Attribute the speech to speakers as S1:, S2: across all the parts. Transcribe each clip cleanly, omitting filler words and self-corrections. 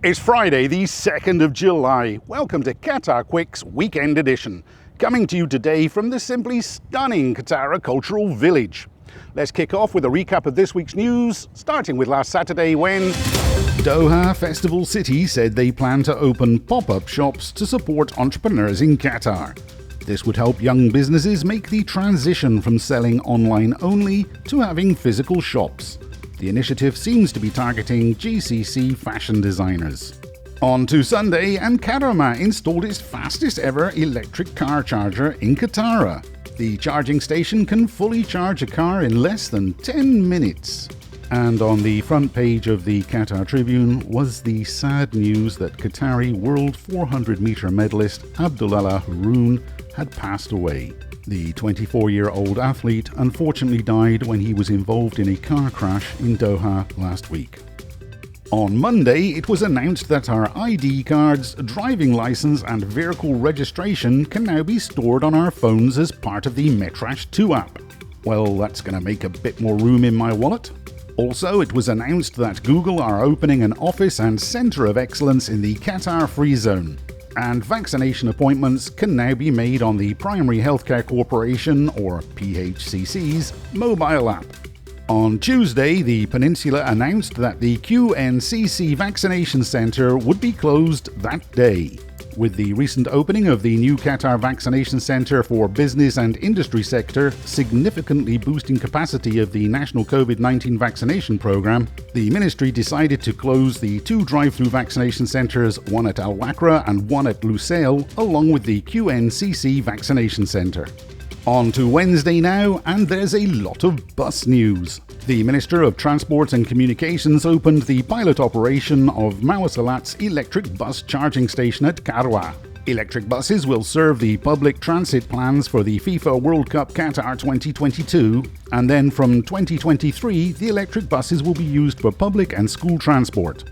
S1: It's Friday, the 2nd of July. Welcome to Qatar Quick's Weekend Edition, coming to you today from the simply stunning Katara Cultural Village. Let's kick off with a recap of this week's news, starting with last Saturday when Doha Festival City said they plan to open pop-up shops to support entrepreneurs in Qatar. This would help young businesses make the transition from selling online only to having physical shops. The initiative seems to be targeting GCC fashion designers. On to Sunday and Kharamaa installed its fastest ever electric car charger in Katara. The charging station can fully charge a car in less than 10 minutes. And on the front page of the Qatar Tribune was the sad news that Qatari world 400 metre medallist Abdalelah Haroun had passed away. The 24-year-old athlete unfortunately died when he was involved in a car crash in Doha last week. On Monday, it was announced that our ID cards, driving license and vehicle registration can now be stored on our phones as part of the metre 2 app. Well, that's going to make a bit more room in my wallet. Also, it was announced that Google are opening an office and centre of excellence in the Qatar Free Zone. And vaccination appointments can now be made on the Primary Healthcare Corporation, or PHCC's, mobile app. On Tuesday, the Peninsula announced that the QNCC Vaccination Centre would be closed that day. With the recent opening of the new Qatar Vaccination Centre for business and industry sector significantly boosting capacity of the national COVID-19 vaccination programme, the ministry decided to close the 2 drive-through vaccination centres, one at Wakra and one at Lusail, along with the QNCC Vaccination Centre. On to Wednesday now, and there's a lot of bus news. The Minister of Transport and Communications opened the pilot operation of Mawasalat's electric bus charging station at Qarwa. Electric buses will serve the public transit plans for the FIFA World Cup Qatar 2022, and then from 2023 the electric buses will be used for public and school transport.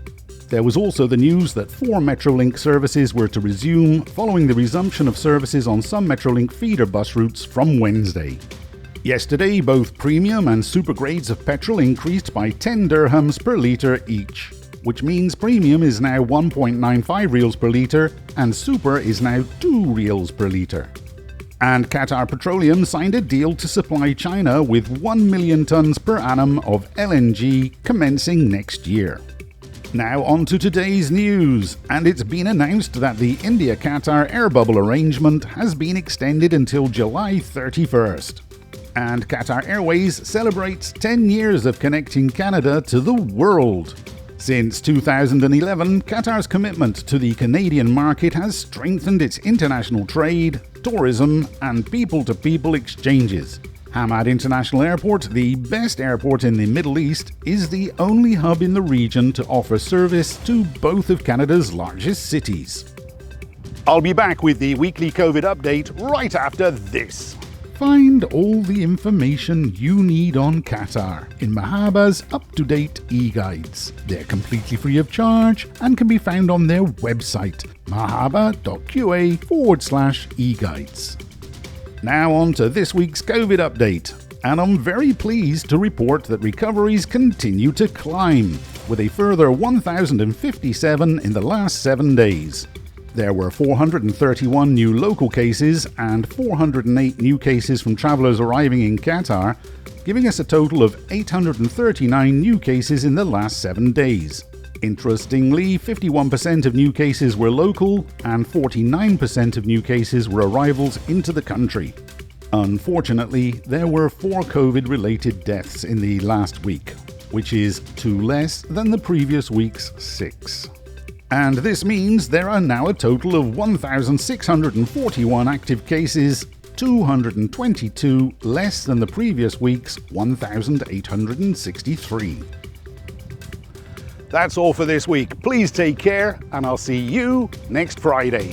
S1: There was also the news that 4 Metrolink services were to resume following the resumption of services on some Metrolink feeder bus routes from Wednesday. Yesterday, both premium and super grades of petrol increased by 10 dirhams per litre each, which means premium is now 1.95 reals per litre and super is now 2 reals per litre. And Qatar Petroleum signed a deal to supply China with 1 million tonnes per annum of LNG commencing next year. Now on to today's news, and it's been announced that the India-Qatar air bubble arrangement has been extended until July 31st. And Qatar Airways celebrates 10 years of connecting Canada to the world. Since 2011, Qatar's commitment to the Canadian market has strengthened its international trade, tourism, and people-to-people exchanges. Hamad International Airport, the best airport in the Middle East, is the only hub in the region to offer service to both of Canada's largest cities. I'll be back with the weekly COVID update right after this. Find all the information you need on Qatar in Mahaba's up-to-date e-guides. They're completely free of charge and can be found on their website, mahaba.qa/e-guides. Now on to this week's COVID update, and I'm very pleased to report that recoveries continue to climb, with a further 1,057 in the last 7 days. There were 431 new local cases and 408 new cases from travellers arriving in Qatar, giving us a total of 839 new cases in the last 7 days. Interestingly, 51% of new cases were local and 49% of new cases were arrivals into the country. Unfortunately, there were 4 COVID-related deaths in the last week, which is 2 less than the previous week's 6. And this means there are now a total of 1,641 active cases, 222 less than the previous week's 1,863. That's all for this week. Please take care, and I'll see you next Friday.